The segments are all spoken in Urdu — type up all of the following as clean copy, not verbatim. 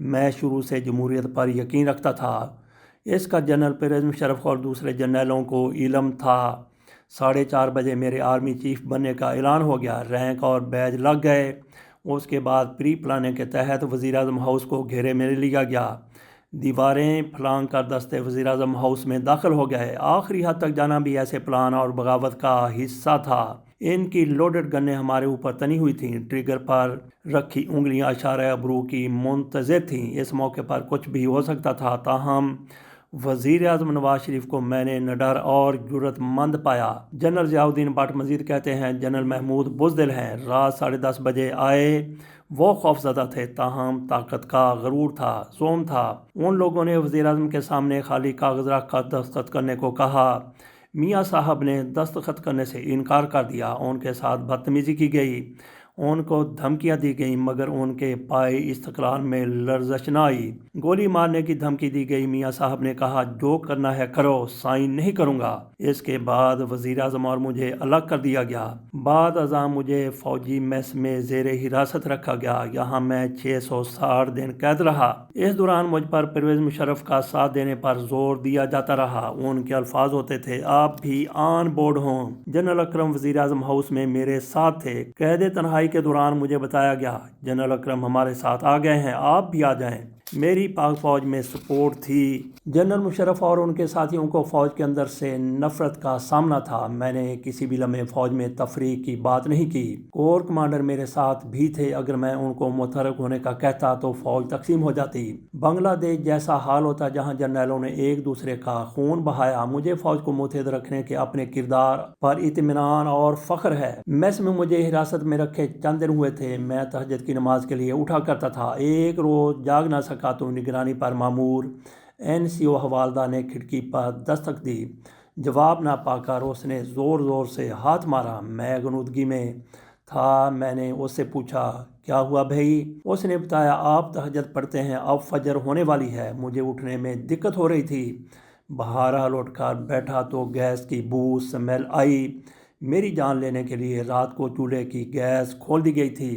میں شروع سے جمہوریت پر یقین رکھتا تھا۔ اس کا جنرل پرویز مشرف اور دوسرے جنرلوں کو علم تھا۔ 4:30 بجے میرے آرمی چیف بننے کا اعلان ہو گیا، رینک اور بیج لگ گئے۔ اس کے بعد پری پلاننگ کے تحت وزیراعظم ہاؤس کو گھیرے میں لیا گیا۔ دیواریں پھلانگ کر دستے وزیراعظم ہاؤس میں داخل ہو گئے۔ آخری حد تک جانا بھی ایسے پلان اور بغاوت کا حصہ تھا۔ ان کی لوڈڈ گنیں ہمارے اوپر تنی ہوئی تھیں، ٹریگر پر رکھی انگلیاں اشارہ ابرو کی منتظر تھیں۔ اس موقع پر کچھ بھی ہو سکتا تھا، تاہم وزیر اعظم نواز شریف کو میں نے نڈر اور جرأت مند پایا۔ جنرل ضیاء الدین بٹ مزید کہتے ہیں، جنرل محمود بزدل ہیں۔ رات 10:30 بجے آئے۔ وہ خوفزدہ تھے، تاہم طاقت کا غرور تھا، زوم تھا۔ ان لوگوں نے وزیر اعظم کے سامنے خالی کاغذ رکھ کر دستخط کرنے کو کہا۔ میاں صاحب نے دستخط کرنے سے انکار کر دیا۔ ان کے ساتھ بدتمیزی کی گئی، ان کو دھمکیاں دی گئیں، مگر ان کے پائے استقلال میں لرزش نہ آئی۔ گولی مارنے کی دھمکی دی گئی۔ میاں صاحب نے کہا، جو کرنا ہے کرو، سائن نہیں کروں گا۔ اس کے بعد وزیر اعظم اور مجھے الگ کر دیا گیا۔ بعد ازاں مجھے فوجی میس میں زیر حراست رکھا گیا۔ یہاں میں 660 دن قید رہا۔ اس دوران مجھ پر پرویز مشرف کا ساتھ دینے پر زور دیا جاتا رہا۔ ان کے الفاظ ہوتے تھے، آپ بھی آن بورڈ ہوں۔ جنرل اکرم وزیر اعظم ہاؤس میں میرے ساتھ تھے۔ قید تنہائی کے دوران مجھے بتایا گیا، جنرل اکرم ہمارے ساتھ آ گئے ہیں، آپ بھی آ جائیں۔ میری پاک فوج میں سپورٹ تھی۔ جنرل مشرف اور ان کے ساتھیوں کو فوج کے اندر سے نفرت کا سامنا تھا۔ میں نے کسی بھی لمحے فوج میں تفریق کی بات نہیں کی۔ کور کمانڈر میرے ساتھ بھی تھے۔ اگر میں ان کو متحرک ہونے کا کہتا تو فوج تقسیم ہو جاتی۔ بنگلہ دیش جیسا حال ہوتا جہاں جرنیلوں نے ایک دوسرے کا خون بہایا۔ مجھے فوج کو متحد رکھنے کے اپنے کردار پر اطمینان اور فخر ہے۔ میس میں مجھے حراست میں رکھے چند دن ہوئے تھے۔ میں تہجد کی نماز کے لیے اٹھا کرتا تھا۔ ایک روز جاگ نہ سکا تو نگرانی پر مامور NCO حوالدار نے کھڑکی پر دستک دی۔ جواب نہ پا کر اس نے زور زور سے ہاتھ مارا۔ میں غنودگی میں تھا۔ میں نے اس سے پوچھا، کیا ہوا بھائی؟ اس نے بتایا، آپ تہجد پڑھتے ہیں، اب فجر ہونے والی ہے۔ مجھے اٹھنے میں دقت ہو رہی تھی۔ بہرحال اٹھ کر بیٹھا تو گیس کی بو سمیل آئی۔ میری جان لینے کے لیے رات کو چولہے کی گیس کھول دی گئی تھی۔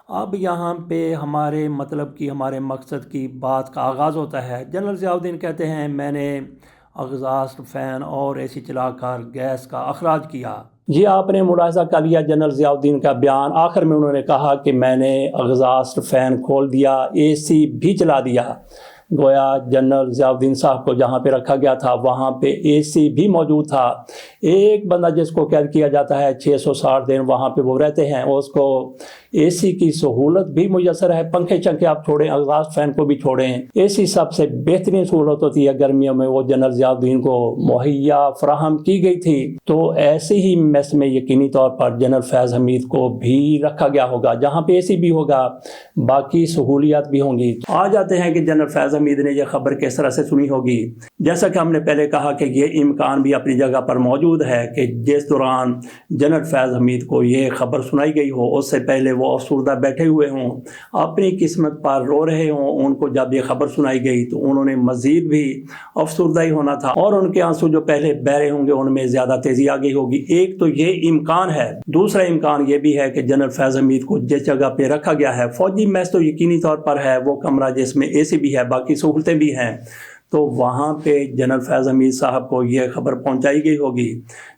اب یہاں پہ ہمارے مطلب کی، ہمارے مقصد کی بات کا آغاز ہوتا ہے۔ جنرل ضیاء الدین کہتے ہیں، میں نے اگزاسٹ فین اور AC چلا کر گیس کا اخراج کیا۔ جی آپ نے ملاحظہ کر لیا جنرل ضیاء الدین کا بیان۔ آخر میں انہوں نے کہا کہ میں نے اگزاسٹ فین کھول دیا، AC بھی چلا دیا۔ گویا جنرل ضیاء الدین صاحب کو جہاں پہ رکھا گیا تھا وہاں پہ AC بھی موجود تھا۔ ایک بندہ جس کو قید کیا جاتا ہے 660 دن وہاں پہ وہ رہتے ہیں، اس کو AC کی سہولت بھی میسر ہے۔ پنکھے چنکھے آپ چھوڑیں، اگزاسٹ فین کو بھی چھوڑیں، AC سب سے بہترین سہولت ہوتی ہے گرمیوں میں، وہ جنرل ضیاء الدین کو مہیا فراہم کی گئی تھی۔ تو ایسے ہی میس میں یقینی طور پر جنرل فیض حمید کو بھی رکھا گیا ہوگا، جہاں پہ AC بھی ہوگا، باقی سہولیات بھی ہوں گی۔ آ جاتے ہیں کہ جنرل فیض حمید نے یہ خبر کس طرح سے سنی ہوگی۔ جیسا کہ ہم نے پہلے کہا کہ یہ امکان بھی اپنی جگہ پر موجود ہے کہ جس دوران جنرل فیض حمید کو یہ خبر سنائی گئی ہو، اس سے پہلے وہ افسردہ بیٹھے ہوئے ہوں، اپنی قسمت پر رو رہے ہوں۔ ان کو جب یہ خبر سنائی گئی تو انہوں نے مزید بھی افسردہ ہی ہونا تھا، اور ان کے آنسو جو پہلے بہ رہے ہوں گے ان میں زیادہ تیزی آ گئی ہوگی۔ ایک تو یہ امکان ہے، دوسرا امکان یہ بھی ہے کہ جنرل فیض حمید کو جس جگہ پہ رکھا گیا ہے، فوجی میس تو یقینی طور پر ہے، وہ کمرہ جس میں AC بھی ہے، باقی سہولتیں بھی ہیں، تو وہاں پہ جنرل فیض حمید صاحب کو یہ خبر پہنچائی گئی ہوگی۔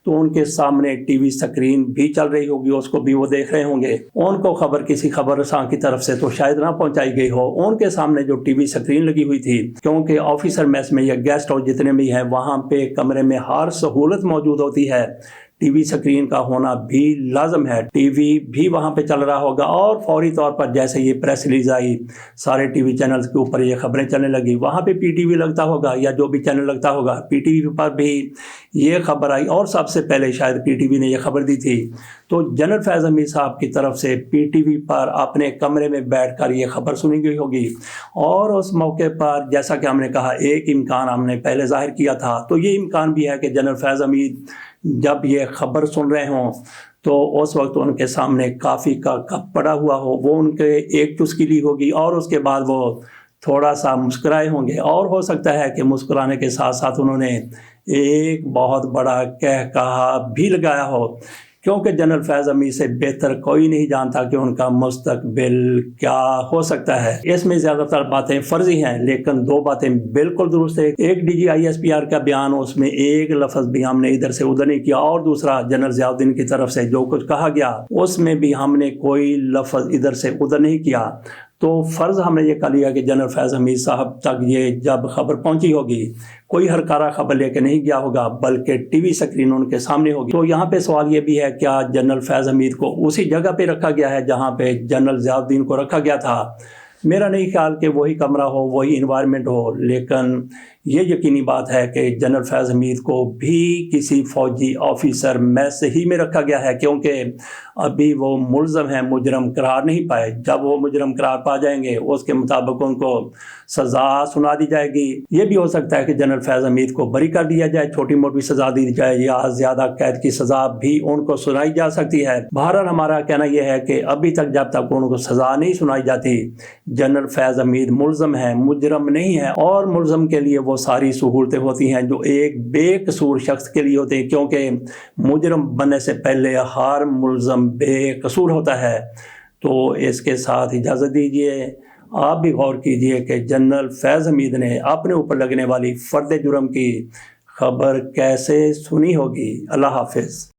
تو ان کے سامنے ٹی وی سکرین بھی چل رہی ہوگی، اس کو بھی وہ دیکھ رہے ہوں گے۔ ان کو خبر کسی خبر رساں کی طرف سے تو شاید نہ پہنچائی گئی ہو۔ ان کے سامنے جو ٹی وی سکرین لگی ہوئی تھی، کیونکہ آفیسر میس میں یا گیسٹ ہاؤس جتنے بھی ہیں وہاں پہ کمرے میں ہر سہولت موجود ہوتی ہے، ٹی وی سکرین کا ہونا بھی لازم ہے۔ ٹی وی بھی وہاں پہ چل رہا ہوگا، اور فوری طور پر جیسے یہ پریس ریلیز آئی، سارے ٹی وی چینلز کے اوپر یہ خبریں چلنے لگی، وہاں پہ PTV لگتا ہوگا یا جو بھی چینل لگتا ہوگا، PTV پر بھی یہ خبر آئی، اور سب سے پہلے شاید PTV نے یہ خبر دی تھی۔ تو جنرل فیض حمید صاحب کی طرف سے PTV پر اپنے کمرے میں بیٹھ کر یہ خبر سنی گئی ہوگی، اور اس موقع پر جیسا کہ ہم نے کہا ایک امکان ہم نے پہلے ظاہر کیا تھا، تو یہ امکان بھی ہے کہ جنرل فیض حمید جب یہ خبر سن رہے ہوں تو اس وقت ان کے سامنے کافی کا کپ پڑا ہوا ہو، وہ ان کے ایک چسکی لی ہوگی، اور اس کے بعد وہ تھوڑا سا مسکرائے ہوں گے، اور ہو سکتا ہے کہ مسکرانے کے ساتھ ساتھ انہوں نے ایک بہت بڑا کہا بھی لگایا ہو، کیونکہ جنرل فیض حمید سے بہتر کوئی نہیں جانتا کہ ان کا مستقبل کیا ہو سکتا ہے۔ اس میں زیادہ تر باتیں فرضی ہیں، لیکن دو باتیں بالکل درست ہے۔ ایک D G I S P R کا بیان، اس میں ایک لفظ بھی ہم نے ادھر سے ادھر نہیں کیا، اور دوسرا جنرل ضیاء الدین کی طرف سے جو کچھ کہا گیا اس میں بھی ہم نے کوئی لفظ ادھر سے ادھر نہیں کیا۔ تو فرض ہم نے یہ کر لیا کہ جنرل فیض حمید صاحب تک یہ جب خبر پہنچی ہوگی، کوئی ہرکارا خبر لے کے نہیں گیا ہوگا، بلکہ ٹی وی سکرین ان کے سامنے ہوگی۔ تو یہاں پہ سوال یہ بھی ہے، کیا جنرل فیض حمید کو اسی جگہ پہ رکھا گیا ہے جہاں پہ جنرل ضیاء الدین کو رکھا گیا تھا؟ میرا نہیں خیال کہ وہی کمرہ ہو، وہی انوائرمنٹ ہو، لیکن یہ یقینی بات ہے کہ جنرل فیض حمید کو بھی کسی فوجی آفیسر میس ہی میں رکھا گیا ہے، کیونکہ ابھی وہ ملزم ہیں، مجرم قرار نہیں پائے۔ جب وہ مجرم قرار پا جائیں گے اس کے مطابق ان کو سزا سنا دی جائے گی۔ یہ بھی ہو سکتا ہے کہ جنرل فیض حمید کو بری کر دیا جائے، چھوٹی موٹی سزا دی جائے، یا زیادہ قید کی سزا بھی ان کو سنائی جا سکتی ہے۔ بہرحال ہمارا کہنا یہ ہے کہ ابھی تک جب تک ان کو سزا نہیں سنائی جاتی، جنرل فیض حمید ملزم ہیں، مجرم نہیں ہے، اور ملزم کے لیے وہ ساری سہولتیں ہوتی ہیں جو ایک بے قصور شخص کے لیے ہوتے ہیں، کیونکہ مجرم بننے سے پہلے ہر ملزم بے قصور ہوتا ہے۔ تو اس کے ساتھ اجازت دیجیے، آپ بھی غور کیجئے کہ جنرل فیض حمید نے اپنے اوپر لگنے والی فرد جرم کی خبر کیسے سنی ہوگی۔ اللہ حافظ۔